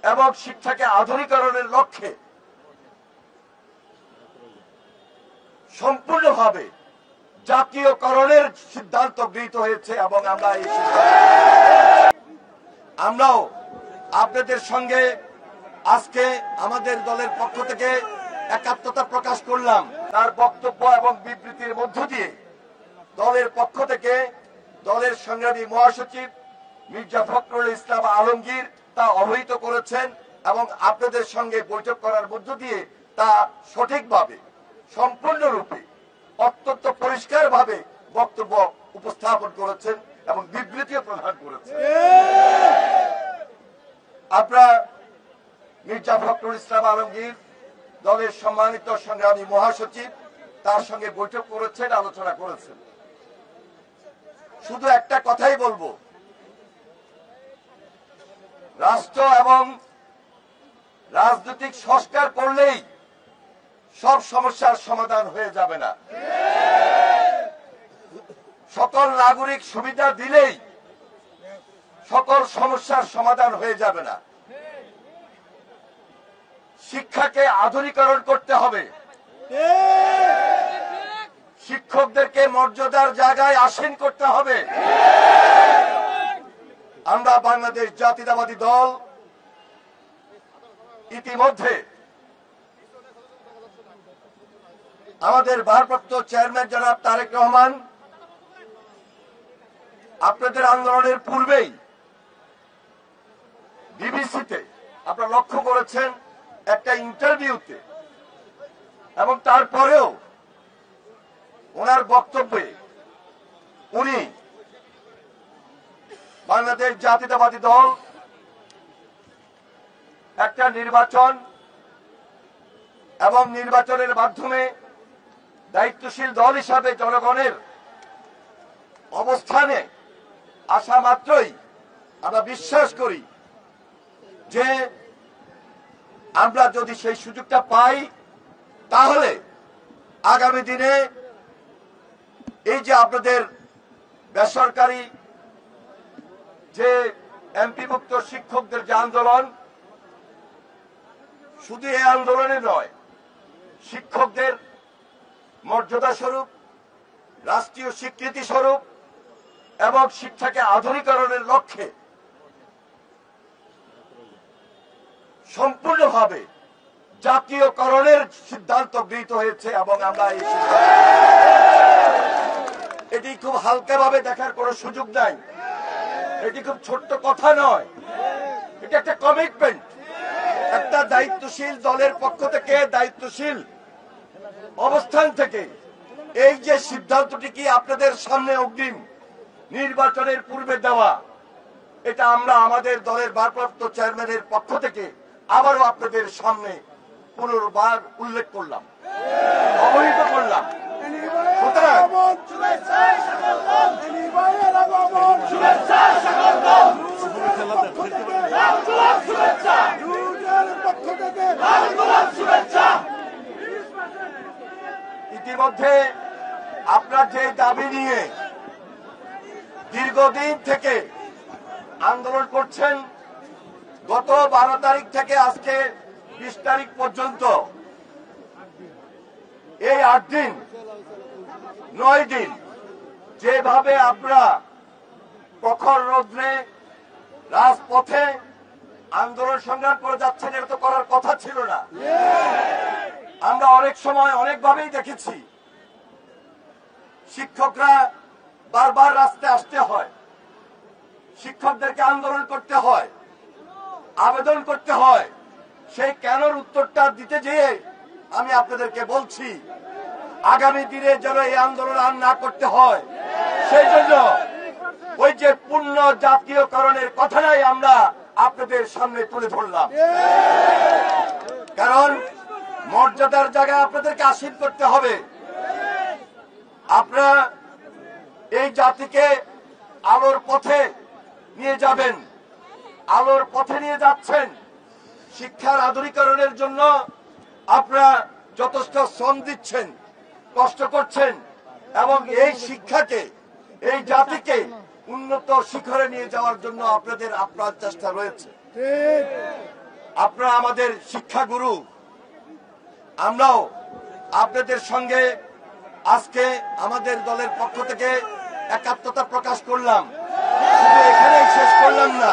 এবং শিক্ষাকে আধুনিকরণের লক্ষ্যে সম্পূর্ণভাবে জাতীয়করণের সিদ্ধান্ত গৃহীত হয়েছে এবং আমরাও আপনাদের সঙ্গে আজকে আমাদের দলের পক্ষ থেকে একাত্মতা প্রকাশ করলাম। তার বক্তব্য এবং বিবৃতির মধ্য দিয়ে দলের পক্ষ থেকে দলের সংগ্রামী মহাসচিব মির্জা ফখরুল ইসলাম আলমগীর তা অবহিত করেছেন এবং আপনাদের সঙ্গে বৈঠক করার মধ্য দিয়ে তা সঠিকভাবে সম্পূর্ণরূপে অত্যন্ত পরিষ্কারভাবে বক্তব্য উপস্থাপন করেছেন এবং বিবৃতিও প্রদান করেছেন। আপনারা মির্জা ফখরুল ইসলাম আলমগীর দলের সম্মানিত সংগ্রামী মহাসচিব তার সঙ্গে বৈঠক করেছেন, আলোচনা করেছেন। শুধু একটা কথাই বলবো, রাষ্ট্র এবং রাজনৈতিক সংস্কার করলেই সব সমস্যার সমাধান হয়ে যাবে না। সকল নাগরিক সুবিধা দিলেই সকল সমস্যার সমাধান হয়ে যাবে না। শিক্ষাকে আধুনিকরণ করতে হবে, শিক্ষকদেরকে মর্যাদার জায়গায় আসীন করতে হবে। আমরা বাংলাদেশ জাতীয়তাবাদী দল ইতিমধ্যে আমাদের ভারপ্রাপ্ত চেয়ারম্যান জনাব তারেক রহমান আপনাদের আন্দোলনের পূর্বেই বিবিসিতে আপনারা লক্ষ্য করেছেন একটা ইন্টারভিউতে, এবং তারপরেও ওনার বক্তব্যে উনি বাংলাদেশ জাতীয়তাবাদী দল একটা নির্বাচন এবং নির্বাচনের মাধ্যমে দায়িত্বশীল দল হিসাবে জনগণের অবস্থানে আসা মাত্রই আমরা বিশ্বাস করি যে আমরা যদি সেই সুযোগটা পাই তাহলে আগামী দিনে এই যে আপনাদের বেসরকারি যে এমপিভুক্ত শিক্ষকদের যে আন্দোলন, শুধু এই আন্দোলনে নয়, শিক্ষকদের মর্যাদা স্বরূপ, রাষ্ট্রীয় স্বীকৃতি স্বরূপ এবং শিক্ষাকে আধুনিকরণের লক্ষ্যে সম্পূর্ণভাবে জাতীয়করণের সিদ্ধান্ত গৃহীত হয়েছে এবং আমরা এটি খুব হালকাভাবে দেখার কোনো সুযোগ নাই। এটি খুব ছোট্ট কথা নয়, এটা একটা কমিটমেন্ট। একটা দায়িত্বশীল দলের পক্ষ থেকে, দায়িত্বশীল অবস্থান থেকে এই যে সিদ্ধান্তটি কি আপনাদের সামনে অগ্রিম নির্বাচনের পূর্বে দেওয়া, এটা আমরা আমাদের দলের ভারপ্রাপ্ত চেয়ারম্যানের পক্ষ থেকে আবারও আপনাদের সামনে পুনর্বার উল্লেখ করলাম, অবহিত করলাম। ইতিমধ্যে আপনার যে দাবি নিয়ে দীর্ঘদিন থেকে আন্দোলন করছেন, গত 12 তারিখ থেকে আজকে 20 তারিখ পর্যন্ত এই 8 দিন 9 দিন যেভাবে আপনারা প্রখর রৌদ্রে রাজপথে আন্দোলন সংগ্রাম করে যাচ্ছেন, এটা তো করার কথা ছিল না। আমরা অনেক সময় অনেকভাবেই দেখেছি শিক্ষকরা বারবার রাস্তায় আসতে হয়, শিক্ষকদেরকে আন্দোলন করতে হয়, আবেদন করতে হয়। সেই কেনর উত্তরটা দিতে যেয়ে আমি আপনাদেরকে বলছি, আগামী দিনে যেন এই আন্দোলন আর না করতে হয়, সেই জন্য ওই যে পূর্ণ জাতীয়করণের কথাটাই আমরা আপনাদের সামনে তুলে ধরলাম। কারণ মর্যাদার জায়গায় আপনাদেরকে আসীন করতে হবে। আপনারা এই জাতিকে আলোর পথে নিয়ে যাবেন, আলোর পথে নিয়ে যাচ্ছেন। শিক্ষার আধুনিকরণের জন্য আপনারা যথেষ্ট শ্রম দিচ্ছেন, কষ্ট করছেন এবং এই শিক্ষাকে, এই জাতিকে উন্নত শিখরে নিয়ে যাওয়ার জন্য আপনাদের আপ্রাণ চেষ্টা রয়েছে। আপনারা আমাদের শিক্ষাগুরু, আমরাও আপনাদের সঙ্গে আজকে আমাদের দলের পক্ষ থেকে একাত্মতা প্রকাশ করলাম। শুধু এখানেই শেষ করলাম না,